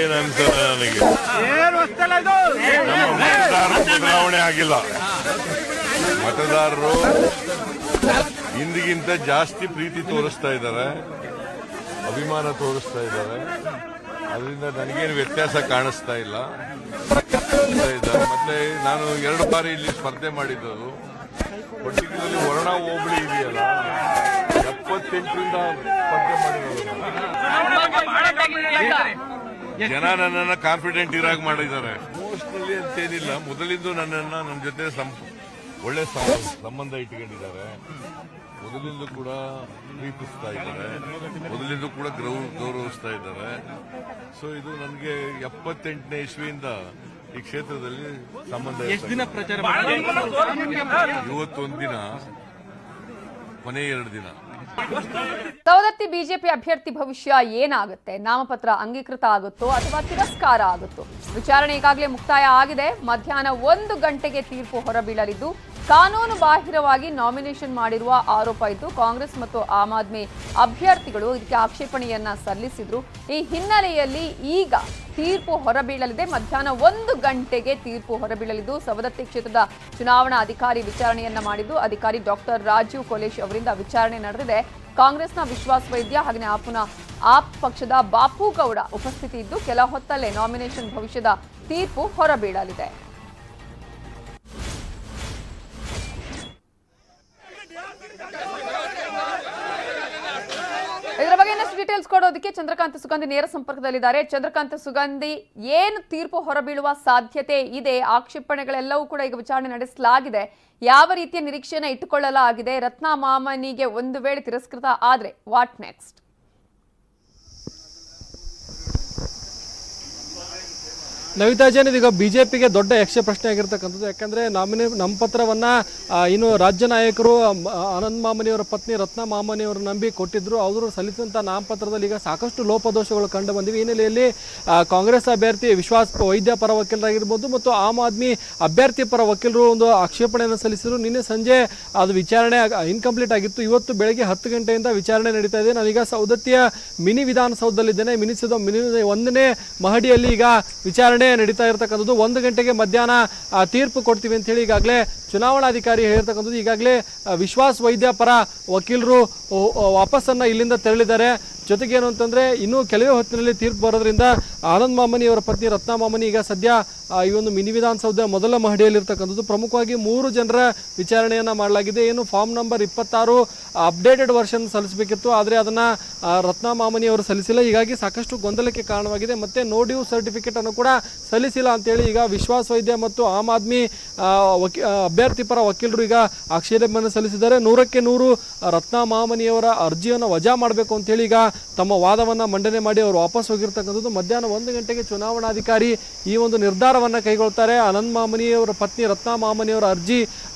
ಏನನ್ಸಲ್ಲ ನನಗೆ, ನಮ್ಮ ಮತದಾರರು ಬದಲಾವಣೆ ಆಗಿಲ್ಲ. ಮತದಾರರು ಹಿಂದಿಗಿಂತ ಜಾಸ್ತಿ ಪ್ರೀತಿ ತೋರಿಸ್ತಾ ಇದ್ದಾರೆ, ಅಭಿಮಾನ ತೋರಿಸ್ತಾ ಇದ್ದಾರೆ. ಅದರಿಂದ ನನಗೇನು ವ್ಯತ್ಯಾಸ ಕಾಣಿಸ್ತಾ ಇಲ್ಲ. ಮತ್ತೆ ನಾನು 2 ಬಾರಿ ಇಲ್ಲಿ ಸ್ಪರ್ಧೆ ಮಾಡಿದ್ದು, ಪರ್ಟಿಕ್ಯುಲರ್ಲಿ ವರುಣಾ ಹೋಬಳಿ ಇದೆಯಲ್ಲ, 78ರಿಂದ ಸ್ಪರ್ಧೆ ಮಾಡಿರೋದು. ಜನ ನನ್ನನ್ನ ಕಾನ್ಫಿಡೆಂಟ್ ಇರಾಗ್ ಮಾಡಿದ್ದಾರೆ. ಮೋಸ್ಟ್ನಲ್ಲಿ ಅಂತೇನಿಲ್ಲ, ಮೊದಲಿಂದ ನನ್ನ ಜೊತೆ ಒಳ್ಳೆ ಸಂಬಂಧ ಇಟ್ಕೊಂಡಿದ್ದಾರೆ. ಮೊದಲಿಂದ ಕೂಡ ಪ್ರೀತಿಸ್ತಾ ಇದ್ದಾರೆ, ಮೊದಲಿಂದ ಕೂಡ ಗೌರವಿಸ್ತಾ ಇದ್ದಾರೆ. ಸೊ ಇದು ನನಗೆ 78ನೇ ಇಸ್ವಿಯಿಂದ ಈ ಕ್ಷೇತ್ರದಲ್ಲಿ ಸಂಬಂಧ. ಎಷ್ಟು ದಿನ ಪ್ರಚಾರ? ಇವತ್ತೊಂದು ದಿನ, ಕೊನೆ 2 ದಿನ. ಸವದತ್ತಿ ಬಿಜೆಪಿ ಅಭ್ಯರ್ಥಿ ಭವಿಷ್ಯ ಏನಾಗುತ್ತೆ? ನಾಮಪತ್ರ ಅಂಗೀಕೃತ ಆಗುತ್ತೋ ಅಥವಾ ತಿರಸ್ಕಾರ ಆಗುತ್ತೋ? ವಿಚಾರಣೆ ಈಗಾಗಲೇ ಮುಕ್ತಾಯ ಆಗಿದೆ. ಮಧ್ಯಾಹ್ನ 1 ಗಂಟೆಗೆ ತೀರ್ಪು ಹೊರಬೀಳಲಿದ್ದು, ಕಾನೂನು ಬಾಹಿರವಾಗಿ ನಾಮಿನೇಷನ್ ಮಾಡಿರುವ ಆರೋಪ ಇದ್ದು ಕಾಂಗ್ರೆಸ್ ಮತ್ತು ಆಮ್ ಆದ್ಮಿ ಅಭ್ಯರ್ಥಿಗಳು ಇದಕ್ಕೆ ಆಕ್ಷೇಪಣೆಯನ್ನ ಸಲ್ಲಿಸಿದ್ರು. ಈ ಹಿನ್ನೆಲೆಯಲ್ಲಿ ಈಗ ತೀರ್ಪು ಹೊರಬೀಳಲಿದೆ. ಮಧ್ಯಾಹ್ನ 1 ಗಂಟೆಗೆ ತೀರ್ಪು ಹೊರಬೀಳಲಿದ್ದು, ಸವದತ್ತಿ ಕ್ಷೇತ್ರದ ಚುನಾವಣಾ ಅಧಿಕಾರಿ ವಿಚಾರಣೆಯನ್ನ ಮಾಡಿದ್ದು, ಅಧಿಕಾರಿ ಡಾಕ್ಟರ್ ರಾಜೀವ್ ಕೊಲೇಶ್ ಅವರಿಂದ ವಿಚಾರಣೆ ನಡೆದಿದೆ. ಕಾಂಗ್ರೆಸ್ನ ವಿಶ್ವಾಸ್ ವೈದ್ಯ ಹಾಗೆ ಆಪ್ ಪಕ್ಷದ ಬಾಪು ಗೌಡ ಉಪಸ್ಥಿತಿ ಇದ್ದು, ಕೆಲ ಹೊತ್ತಲ್ಲೇ ನಾಮಿನೇಷನ್ ಭವಿಷ್ಯದ ತೀರ್ಪು ಹೊರಬೀಳಲಿದೆ. ಇದರ ಬಗ್ಗೆ ಇನ್ನಷ್ಟು ಡೀಟೇಲ್ಸ್ ಕೊಡೋದಕ್ಕೆ ಚಂದ್ರಕಾಂತ್ ಸುಗಂಧಿ ನೇರ ಸಂಪರ್ಕದಲ್ಲಿದ್ದಾರೆ. ಚಂದ್ರಕಾಂತ್ ಸುಗಂಧಿ, ಏನು ತೀರ್ಪು ಹೊರಬೀಳುವ ಸಾಧ್ಯತೆ ಇದೆ? ಆಕ್ಷೇಪಣೆಗಳೆಲ್ಲವೂ ಕೂಡ ಈಗ ವಿಚಾರಣೆ ನಡೆಸಲಾಗಿದೆ. ಯಾವ ರೀತಿಯ ನಿರೀಕ್ಷೆಯನ್ನು ಇಟ್ಟುಕೊಳ್ಳಲಾಗಿದೆ? ರತ್ನ ಮಾಮನಿಗೆ ಒಂದು ವೇಳೆ ತಿರಸ್ಕೃತ ಆದ್ರೆ ವಾಟ್ ನೆಕ್ಸ್ಟ್? ನವಿತಾ ಜೈನ್, ಇದೀಗ ಬಿಜೆಪಿಗೆ ದೊಡ್ಡ ಯಕ್ಷ ಪ್ರಶ್ನೆ ಆಗಿರ್ತಕ್ಕಂಥದ್ದು. ಯಾಕಂದ್ರೆ ನಾಮಪತ್ರವನ್ನ ಇನ್ನು ರಾಜ್ಯ ನಾಯಕರು ಆನಂದ್ ಮಾಮನಿಯವರ ಪತ್ನಿ ರತ್ನ ಮಾಮನಿಯವರು ನಂಬಿ ಕೊಟ್ಟಿದ್ರು. ಅವರು ಸಲ್ಲಿಸಿದಂಥ ನಾಮಪತ್ರದಲ್ಲಿ ಈಗ ಸಾಕಷ್ಟು ಲೋಪದೋಷಗಳು ಕಂಡು ಬಂದಿವೆ. ಈ ಹಿನ್ನೆಲೆಯಲ್ಲಿ ಕಾಂಗ್ರೆಸ್ ಅಭ್ಯರ್ಥಿ ವಿಶ್ವಾಸ್ ವೈದ್ಯ ಪರ ವಕೀಲರಾಗಿರ್ಬೋದು ಮತ್ತು ಆಮ್ ಆದ್ಮಿ ಅಭ್ಯರ್ಥಿ ಪರ ವಕೀಲರು ಒಂದು ಆಕ್ಷೇಪಣೆಯನ್ನು ಸಲ್ಲಿಸಿದ್ರು. ನಿನ್ನೆ ಸಂಜೆ ಅದು ವಿಚಾರಣೆ ಇನ್ಕಂಪ್ಲೀಟ್ ಆಗಿತ್ತು. ಇವತ್ತು ಬೆಳಗ್ಗೆ 10 ಗಂಟೆಯಿಂದ ವಿಚಾರಣೆ ನಡೀತಾ ಇದೆ. ನಾನೀಗ ಸವದತ್ತಿಯ ಮಿನಿ ವಿಧಾನಸೌಧದಲ್ಲಿದ್ದೇನೆ. ಮಿನಿ 1ನೇ ಮಹಡಿಯಲ್ಲಿ ಈಗ ವಿಚಾರಣೆ ನಡೀತಾ ಇರತಕ್ಕಂಥದ್ದು. 1 ಗಂಟೆಗೆ ಮಧ್ಯಾಹ್ನ ತೀರ್ಪು ಕೊಡ್ತೀವಿ ಅಂತ ಹೇಳಿ ಈಗಾಗಲೇ ಚುನಾವಣಾಧಿಕಾರಿ ಹೇಳಿರ್ತಕ್ಕಂಥದ್ದು. ಈಗಾಗಲೇ ವಿಶ್ವಾಸ್ ವೈದ್ಯ ಪರ ವಕೀಲರು ವಾಪಸ್ಸನ್ನ ಇಲ್ಲಿಂದ ತೆರಳಿದ್ದಾರೆ. ಜೊತೆಗೆ ಏನು ಅಂತಂದ್ರೆ ಇನ್ನೂ ಕೆಲವೇ ಹೊತ್ತಿನಲ್ಲಿ ತೀರ್ಪು ಬರೋದ್ರಿಂದ ಆನಂದ್ ಮಾಮನಿ ಅವರ ಪತ್ನಿ ರತ್ನ ಮಾಮನಿ ಈಗ ಸದ್ಯ ಈ ಒಂದು ಮಿನಿ ವಿಧಾನಸೌಧ ಮೊದಲ ಮಹಡಿಯಲ್ಲಿರ್ತಕ್ಕಂಥದ್ದು. ಪ್ರಮುಖವಾಗಿ 3 ಜನರ ವಿಚಾರಣೆಯನ್ನ ಮಾಡಲಾಗಿದೆ. ಏನು ಫಾರ್ಮ್ ನಂಬರ್ 26 ಅಪ್ಡೇಟೆಡ್ ವರ್ಷನ್ ಸಲ್ಲಿಸಬೇಕಿತ್ತು, ಆದರೆ ಅದನ್ನ ರತ್ನ ಮಾಮನಿ ಅವರು ಸಲ್ಲಿಸಿಲ್ಲ. ಹೀಗಾಗಿ ಸಾಕಷ್ಟು ಗೊಂದಲಕ್ಕೆ ಕಾರಣವಾಗಿದೆ. ಮತ್ತೆ ನೋ ಡ್ಯೂ ಸರ್ಟಿಫಿಕೇಟ್ ಅನ್ನು ಕೂಡ ಸಲ್ಲಿಸಿಲ್ಲ ಅಂತೇಳಿ ಈಗ ವಿಶ್ವಾಸ್ ವೈದ್ಯ ಮತ್ತು ಆಮ್ ಆದ್ಮಿ ಅಭ್ಯರ್ಥಿ ಪರ ವಕೀಲರು ಈಗ ಆಕ್ಷೇಪಣೆಯನ್ನು ಸಲ್ಲಿಸಿದ್ದಾರೆ. 100ಕ್ಕೆ 100 ರತ್ನ ಮಾಮನಿಯವರ ಅರ್ಜಿಯನ್ನು ವಜಾ ಮಾಡಬೇಕು ಅಂತೇಳಿ ಈಗ ತಮ್ಮ ವಾದವನ್ನ ಮಂಡನೆ ಮಾಡಿ ಅವರು ವಾಪಸ್ ಹೋಗಿರ್ತಕ್ಕಂಥದ್ದು. ಮಧ್ಯಾಹ್ನ 1 ಗಂಟೆಗೆ ಚುನಾವಣಾಧಿಕಾರಿ ಈ ಒಂದು ನಿರ್ಧಾರವನ್ನ ಕೈಗೊಳ್ತಾರೆ. ಆನಂದ್ ಮಾಮನಿಯವರ ಪತ್ನಿ ರತ್ನ ಮಾಮನಿಯವರ ಅರ್ಜಿ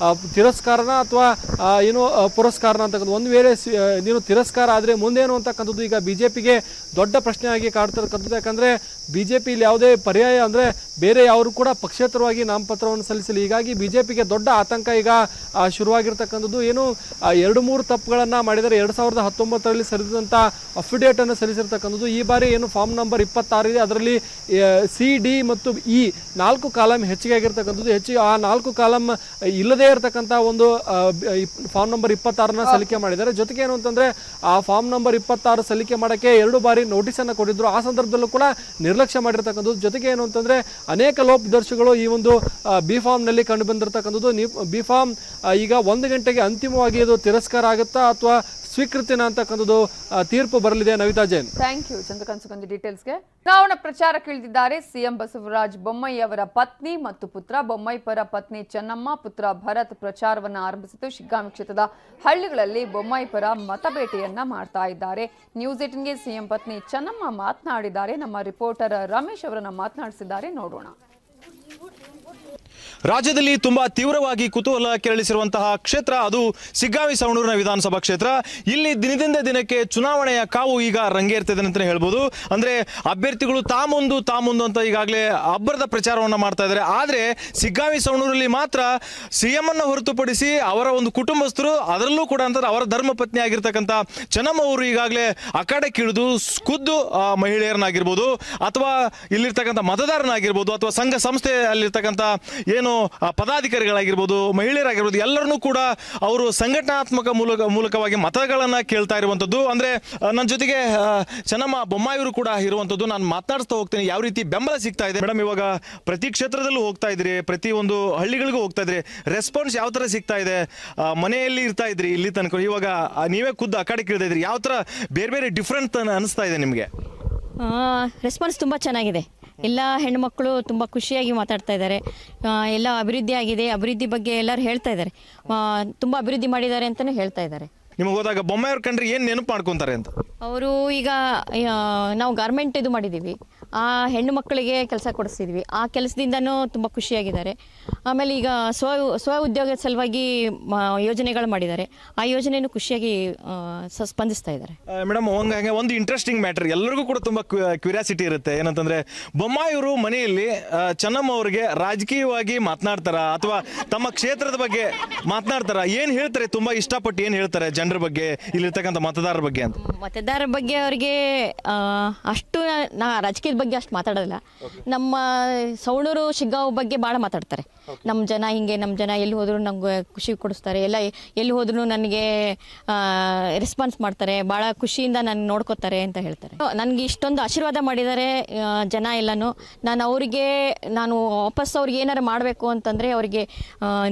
ತಿರಸ್ಕಾರನ ಅಥವಾ ಏನು ಪುರಸ್ಕಾರನ ಅಂತಕ್ಕಂಥದ್ದು. ಒಂದು ವೇಳೆ ನೀನು ತಿರಸ್ಕಾರ ಆದರೆ ಮುಂದೇನು ಅಂತಕ್ಕಂಥದ್ದು ಈಗ ಬಿಜೆಪಿಗೆ ದೊಡ್ಡ ಪ್ರಶ್ನೆ ಆಗಿ ಕಾಡ್ತಿರ್ತಕ್ಕಂಥದ್ದು. ಯಾಕಂದ್ರೆ ಬಿಜೆಪಿಯಲ್ಲಿ ಯಾವುದೇ ಪರ್ಯಾಯ ಅಂದರೆ ಬೇರೆ ಯಾರು ಕೂಡ ಪಕ್ಷೇತರವಾಗಿ ನಾಮಪತ್ರವನ್ನು ಸಲ್ಲಿಸಲಿ. ಹೀಗಾಗಿ ಬಿಜೆಪಿಗೆ ದೊಡ್ಡ ಆತಂಕ ಈಗ ಶುರುವಾಗಿರ್ತಕ್ಕಂಥದ್ದು. ಏನು 2-3 ತಪ್ಪುಗಳನ್ನು ಮಾಡಿದರೆ 2019ರಲ್ಲಿ ಸಲ್ಲಿಸಿದಂಥ ಅಫಿಡೇಟನ್ನು ಸಲ್ಲಿಸಿರ್ತಕ್ಕಂಥದ್ದು. ಈ ಬಾರಿ ಏನು ಫಾರ್ಮ್ ನಂಬರ್ 26 ಇದೆ, ಅದರಲ್ಲಿ C, D ಮತ್ತು E 4 ಕಾಲಮ್ ಹೆಚ್ಚಿಗೆ ಆಗಿರ್ತಕ್ಕಂಥದ್ದು. ಹೆಚ್ಚಿಗೆ ಆ 4 ಕಾಲಮ್ ಇಲ್ಲದೇ ಇರತಕ್ಕಂಥ ಒಂದು ಫಾರ್ಮ್ ನಂಬರ್ 26ನ ಸಲ್ಲಿಕೆ ಮಾಡಿದ್ದಾರೆ. ಜೊತೆಗೆ ಏನು ಅಂತಂದರೆ ಆ ಫಾರ್ಮ್ ನಂಬರ್ 26 ಸಲ್ಲಿಕೆ ಮಾಡೋಕ್ಕೆ 2 ಬಾರಿ ನೋಟಿಸನ್ನು ಕೊಟ್ಟಿದ್ರು. ಆ ಸಂದರ್ಭದಲ್ಲೂ ಕೂಡ ನಿರ್ಲಕ್ಷ್ಯ ಮಾಡಿರ್ತಕ್ಕಂಥದ್ದು. ಜೊತೆಗೆ ಏನು ಅಂತಂದರೆ ಅನೇಕ ಲೋಪದರ್ಶಿಗಳು ಈ ಒಂದು ಬಿ ಫಾರ್ಮ್ನಲ್ಲಿ ಕಂಡು ಬಂದಿರತಕ್ಕಂಥದ್ದು. ಬಿ ಫಾರ್ಮ್ ಈಗ 1 ಗಂಟೆಗೆ ಅಂತಿಮವಾಗಿ ಇದು ತಿರಸ್ಕಾರ ಆಗುತ್ತಾ ಅಥವಾ ಸ್ವೀಕೃತಿನ ಅಂತಕ್ಕಂಥದ್ದು ತೀರ್ಪು ಬರಲಿದೆ. ನವಿತಾ ಜೈನ್, ಥ್ಯಾಂಕ್ ಯು ಚಂದ್ರಕಾಂತ್ ಸುಗಂಧಿ ಡೀಟೇಲ್ಸ್ಗೆ. ಚುನಾವಣಾ ಪ್ರಚಾರಕ್ಕಿಳಿದಿದ್ದಾರೆ ಸಿಎಂ ಬಸವರಾಜ ಬೊಮ್ಮಾಯಿ ಅವರ ಪತ್ನಿ ಮತ್ತು ಪುತ್ರ. ಬೊಮ್ಮಾಯಿ ಪರ ಪತ್ನಿ ಚೆನ್ನಮ್ಮ, ಪುತ್ರ ಭರತ್ ಪ್ರಚಾರವನ್ನು ಆರಂಭಿಸಿದ್ದು ಶಿಗ್ಗಾಂವಿ ಕ್ಷೇತ್ರದ ಹಳ್ಳಿಗಳಲ್ಲಿ ಬೊಮ್ಮಾಯಿ ಪರ ಮತಬೇಟೆಯನ್ನ ಮಾಡ್ತಾ ಇದ್ದಾರೆ. ನ್ಯೂಸ್ 18ಗೆ ಸಿಎಂ ಪತ್ನಿ ಚೆನ್ನಮ್ಮ ಮಾತನಾಡಿದ್ದಾರೆ. ನಮ್ಮ ರಿಪೋರ್ಟರ್ ರಮೇಶ್ ಅವರನ್ನ ಮಾತನಾಡಿಸಿದ್ದಾರೆ, ನೋಡೋಣ. ರಾಜ್ಯದಲ್ಲಿ ತುಂಬಾ ತೀವ್ರವಾಗಿ ಕುತೂಹಲ ಕೆರಳಿಸಿರುವಂತಹ ಕ್ಷೇತ್ರ ಅದು ಶಿಗ್ಗಾಂವಿ ಸವಣೂರಿನ ವಿಧಾನಸಭಾ ಕ್ಷೇತ್ರ. ಇಲ್ಲಿ ದಿನದಿಂದ ದಿನಕ್ಕೆ ಚುನಾವಣೆಯ ಕಾವು ಈಗ ರಂಗೇರ್ತಿದೆ ಅಂತಲೇ ಹೇಳ್ಬೋದು. ಅಂದ್ರೆ ಅಭ್ಯರ್ಥಿಗಳು ತಾಮುಂದು ಅಂತ ಈಗಾಗಲೇ ಅಬ್ಬರದ ಪ್ರಚಾರವನ್ನು ಮಾಡ್ತಾ ಇದ್ದಾರೆ. ಆದರೆ ಶಿಗ್ಗಾಂವಿ ಸವಣೂರಲ್ಲಿ ಮಾತ್ರ ಸಿಎಂ ಅನ್ನು ಹೊರತುಪಡಿಸಿ ಅವರ ಒಂದು ಕುಟುಂಬಸ್ಥರು, ಅದರಲ್ಲೂ ಕೂಡ ಅಂತಂದ್ರೆ ಅವರ ಧರ್ಮಪತ್ನಿ ಆಗಿರ್ತಕ್ಕಂಥ ಚೆನ್ನಮ್ಮ ಅವರು ಈಗಾಗಲೇ ಅಖಾಡಕ್ಕಿಳಿದು ಖುದ್ದು ಮಹಿಳೆಯರನ್ನಾಗಿರ್ಬೋದು ಅಥವಾ ಇಲ್ಲಿರ್ತಕ್ಕಂಥ ಮತದಾರನಾಗಿರ್ಬೋದು ಅಥವಾ ಸಂಘ ಸಂಸ್ಥೆಯಲ್ಲಿರ್ತಕ್ಕಂಥ ಏನು ಪದಾಧಿಕಾರಿಗಳಾಗಿರ್ಬೋದು, ಮಹಿಳೆಯರಾಗಿರ್ಬೋದು, ಎಲ್ಲರನ್ನೂ ಕೂಡ ಅವರು ಸಂಘಟನಾತ್ಮಕ ಮೂಲಕವಾಗಿ ಮತಗಳನ್ನ ಕೇಳ್ತಾ ಇರುವಂತದ್ದು. ಅಂದ್ರೆ ನನ್ನ ಜೊತೆಗೆ ಚೆನ್ನಮ್ಮ ಬೊಮ್ಮಾಯಿಯವರು ಕೂಡ ಇರುವಂತದ್ದು. ನಾನು ಮಾತನಾಡಿಸ್ತಾ ಹೋಗ್ತೀನಿ ಯಾವ ರೀತಿ ಬೆಂಬಲ ಸಿಗ್ತಾ ಇದೆ. ಮೇಡಮ್, ಇವಾಗ ಪ್ರತಿ ಕ್ಷೇತ್ರದಲ್ಲೂ ಹೋಗ್ತಾ ಇದ್ರಿ, ಪ್ರತಿ ಒಂದು ಹಳ್ಳಿಗಳಿಗೂ ಹೋಗ್ತಾ ಇದ್ರಿ, ರೆಸ್ಪಾನ್ಸ್ ಯಾವ ತರ ಸಿಗ್ತಾ ಇದೆ? ಮನೆಯಲ್ಲಿ ಇರ್ತಾ ಇದ್ರಿ ಇಲ್ಲಿ ತನಕ, ಇವಾಗ ನೀವೇ ಖುದ್ದು ಆ ಕಡೆ ಕೇಳ್ತಾ ಇದ್ರಿ, ಯಾವ ತರ ಬೇರೆ ಬೇರೆ ಡಿಫ್ರೆಂಟ್ ಅನಿಸ್ತಾ ಇದೆ ನಿಮಗೆ? ರೆಸ್ಪಾನ್ಸ್ ತುಂಬ ಚೆನ್ನಾಗಿದೆ. ಎಲ್ಲ ಹೆಣ್ಮಕ್ಳು ತುಂಬ ಖುಷಿಯಾಗಿ ಮಾತಾಡ್ತಾ ಇದ್ದಾರೆ. ಎಲ್ಲ ಅಭಿವೃದ್ಧಿ ಆಗಿದೆ, ಅಭಿವೃದ್ಧಿ ಬಗ್ಗೆ ಎಲ್ಲರೂ ಹೇಳ್ತಾ ಇದ್ದಾರೆ. ತುಂಬ ಅಭಿವೃದ್ಧಿ ಮಾಡಿದ್ದಾರೆ ಅಂತಲೇ ಹೇಳ್ತಾ ಇದ್ದಾರೆ. ನಿಮಗೆ ಹೋದಾಗ ಬೊಮ್ಮಾಯಿಯವ್ರ ಕಂಡ್ರೆ ಏನು ನೆನಪು ಮಾಡ್ಕೊತಾರೆ ಅಂತ? ಅವರು ಈಗ ನಾವು ಗಾರ್ಮೆಂಟ್ ಇದು ಮಾಡಿದ್ದೀವಿ, ಆ ಹೆಣ್ಣು ಮಕ್ಕಳಿಗೆ ಕೆಲಸ ಕೊಡಿಸ್ತಿದ್ವಿ. ಆ ಕೆಲಸದಿಂದನೂ ತುಂಬ ಖುಷಿಯಾಗಿದ್ದಾರೆ. ಆಮೇಲೆ ಈಗ ಸ್ವ ಉದ್ಯೋಗದ ಸಲುವಾಗಿ ಯೋಜನೆಗಳು ಮಾಡಿದ್ದಾರೆ. ಆ ಯೋಜನೆಯನ್ನು ಖುಷಿಯಾಗಿ ಸ್ಪಂದಿಸ್ತಾ ಇದ್ದಾರೆ. ಮೇಡಮ್, ಹಂಗೆ ಒಂದು ಇಂಟ್ರೆಸ್ಟಿಂಗ್ ಮ್ಯಾಟರ್ ಎಲ್ಲರಿಗೂ ಕೂಡ ತುಂಬ ಕ್ಯೂರಿಯಾಸಿಟಿ ಇರುತ್ತೆ. ಏನಂತಂದ್ರೆ ಬೊಮ್ಮಾಯಿಯವರು ಮನೆಯಲ್ಲಿ ಚೆನ್ನಮ್ಮ ಅವರಿಗೆ ರಾಜಕೀಯವಾಗಿ ಮಾತನಾಡ್ತಾರ ಅಥವಾ ತಮ್ಮ ಕ್ಷೇತ್ರದ ಬಗ್ಗೆ ಮಾತನಾಡ್ತಾರ? ಏನು ಹೇಳ್ತಾರೆ? ತುಂಬ ಇಷ್ಟಪಟ್ಟು ಏನು ಹೇಳ್ತಾರೆ ಜನರ ಬಗ್ಗೆ, ಇಲ್ಲಿರ್ತಕ್ಕಂಥ ಮತದಾರರ ಬಗ್ಗೆ ಅಂತ? ಮತದಾರರ ಬಗ್ಗೆ ಅವರಿಗೆ ಅಷ್ಟು ರಾಜಕೀಯದ ಬಗ್ಗೆ ಅಷ್ಟು ಮಾತಾಡೋದಿಲ್ಲ. ನಮ್ಮ ಸವಣೂರು ಶಿಗ್ಗಾಂವ್ ಬಗ್ಗೆ ಭಾಳ ಮಾತಾಡ್ತಾರೆ. ನಮ್ಮ ಜನ ಹಿಂಗೆ, ನಮ್ಮ ಜನ ಎಲ್ಲಿ ಹೋದ್ರು ನಮ್ಗೆ ಖುಷಿ ಕೊಡಿಸ್ತಾರೆ, ಎಲ್ಲ ಎಲ್ಲಿ ಹೋದ್ರು ನನಗೆ ರೆಸ್ಪಾನ್ಸ್ ಮಾಡ್ತಾರೆ, ಭಾಳ ಖುಷಿಯಿಂದ ನನ್ನ ನೋಡ್ಕೋತಾರೆ ಅಂತ ಹೇಳ್ತಾರೆ. ನನಗೆ ಇಷ್ಟೊಂದು ಆಶೀರ್ವಾದ ಮಾಡಿದ್ದಾರೆ ಜನ ಎಲ್ಲನೂ. ನಾನು ವಾಪಸ್ ಅವ್ರಿಗೆ ಏನಾರು ಮಾಡಬೇಕು ಅಂತಂದರೆ ಅವರಿಗೆ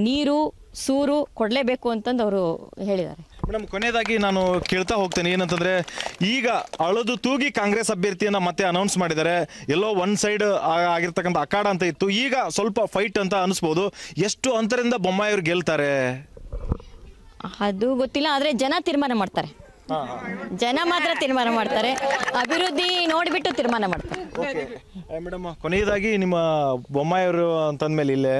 ನೀರು ಸೂರು ಕೊಡಲೇಬೇಕು ಅಂತಂದು ಅವರು ಹೇಳಿದ್ದಾರೆ. ಮೇಡಮ್, ಕೊನೆಯದಾಗಿ ನಾನು ಕೇಳ್ತಾ ಹೋಗ್ತೇನೆ ಏನಂತಂದ್ರೆ, ಈಗ ಅಳದು ತೂಗಿ ಕಾಂಗ್ರೆಸ್ ಅಭ್ಯರ್ಥಿಯನ್ನ ಮತ್ತೆ ಅನೌನ್ಸ್ ಮಾಡಿದ್ದಾರೆ. ಎಲ್ಲೋ ಒನ್ ಸೈಡ್ ಆಗಿರ್ತಕ್ಕಂಥ ಅಖಾಡ ಅಂತ ಇತ್ತು, ಈಗ ಸ್ವಲ್ಪ ಫೈಟ್ ಅಂತ ಅನಿಸ್ಬೋದು. ಎಷ್ಟು ಅಂತರದಿಂದ ಬೊಮ್ಮಾಯಿಯವ್ರು ಗೆಲ್ತಾರೆ ಅದು ಗೊತ್ತಿಲ್ಲ, ಆದರೆ ಜನ ತೀರ್ಮಾನ ಮಾಡ್ತಾರೆ. ಜನ ಮಾತ್ರ ತೀರ್ಮಾನ ಮಾಡ್ತಾರೆ, ಅಭಿವೃದ್ಧಿ ನೋಡಿಬಿಟ್ಟು ತೀರ್ಮಾನ ಮಾಡ್ತಾರೆ. ಮೇಡಮ್, ಕೊನೆಯದಾಗಿ ನಿಮ್ಮ ಬೊಮ್ಮಾಯಿಯವರು ಅಂತಂದ್ಮೇಲೆ ಇಲ್ಲೇ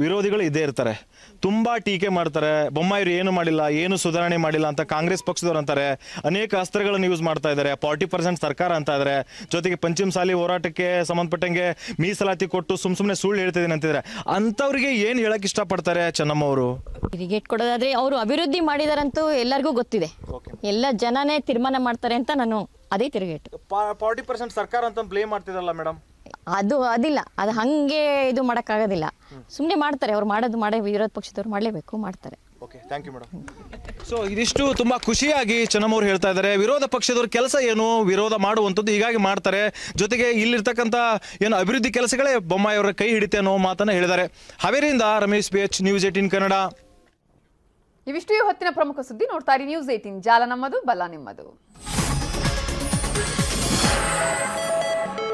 ವಿರೋಧಿಗಳು ಇದ್ದೇ ಇರ್ತಾರೆ, ತುಂಬಾ ಟೀಕೆ ಮಾಡ್ತಾರೆ. ಬೊಮ್ಮಾಯಿಯವರು ಏನು ಮಾಡಿಲ್ಲ, ಏನು ಸುಧಾರಣೆ ಮಾಡಿಲ್ಲ ಅಂತ ಕಾಂಗ್ರೆಸ್ ಪಕ್ಷದವ್ರು ಅಂತಾರೆ. ಅನೇಕ ಅಸ್ತ್ರಗಳನ್ನು ಯೂಸ್ ಮಾಡ್ತಾ ಇದ್ದಾರೆ. 40% ಸರ್ಕಾರ ಅಂತ ಇದ್ದಾರೆ. ಜೊತೆಗೆ ಪಂಚಮಸಾಲಿ ಹೋರಾಟಕ್ಕೆ ಸಂಬಂಧಪಟ್ಟಂಗೆ ಮೀಸಲಾತಿ ಕೊಟ್ಟು ಸುಮ್ಮನೆ ಸುಳ್ಳು ಹೇಳ್ತಿದ್ದೀನಿ ಅಂತಿದ್ದಾರೆ. ಅಂಥವ್ರಿಗೆ ಏನು ಹೇಳಕ್ ಇಷ್ಟಪಡ್ತಾರೆ ಚೆನ್ನಮ್ಮ ಅವರು? ತಿರುಗೇಟ್ ಕೊಡೋದಾದ್ರೆ ಅವರು ಅಭಿವೃದ್ಧಿ ಮಾಡಿದಾರಂತೂ ಎಲ್ಲರಿಗೂ ಗೊತ್ತಿದೆ. ಎಲ್ಲ ಜನನೇ ತೀರ್ಮಾನ ಮಾಡ್ತಾರೆ ಅಂತ ನಾನು ಅದೇ ತಿರುಗೇಟು. 40% ಸರ್ಕಾರ ಅಂತ ಬ್ಲೇಮ್ ಮಾಡ್ತಿದ್ರಲ್ಲ ಮೇಡಮ್, ಅದಿಲ್ಲ, ಅದು ಹಂಗೆ ಇದು ಮಾಡೋಕ್ಕಾಗೋದಿಲ್ಲ. ಸುಮ್ಮನೆ ಮಾಡ್ತಾರೆ, ಅವ್ರು ಮಾಡೇ ವಿರೋಧ ಪಕ್ಷದವ್ರು ಮಾಡಲೇಬೇಕು, ಮಾಡ್ತಾರೆ. Okay, thank you madam. So ಇದಿಷ್ಟು ತುಂಬಾ ಖುಷಿಯಾಗಿ ಚೆನ್ನಮ್ಮ ಅವರು ಹೇಳ್ತಾ ಇದ್ದಾರೆ. ವಿರೋಧ ಪಕ್ಷದವ್ರ ಕೆಲಸ ಏನು, ವಿರೋಧ ಮಾಡುವಂಥದ್ದು ಹೀಗಾಗಿ ಮಾಡ್ತಾರೆ. ಜೊತೆಗೆ ಇಲ್ಲಿರ್ತಕ್ಕಂಥ ಏನು ಅಭಿವೃದ್ಧಿ ಕೆಲಸಗಳೇ ಬೊಮ್ಮಾಯಿಯವರ ಕೈ ಹಿಡಿತೆ ಅನ್ನೋ ಮಾತನ್ನು ಹೇಳಿದ್ದಾರೆ. ಹಾವೇರಿಯಿಂದ ರಮೇಶ್ BH, ನ್ಯೂಸ್ 18 ಕನ್ನಡ. ಇವಿಷ್ಟು ಈ ಹೊತ್ತಿನ ಪ್ರಮುಖ ಸುದ್ದಿ. ನೋಡ್ತಾ ಇರಿ ನ್ಯೂಸ್ 18, ಜಾಲ ನಮ್ಮದು, ಬಲ ನಿಮ್ಮದು.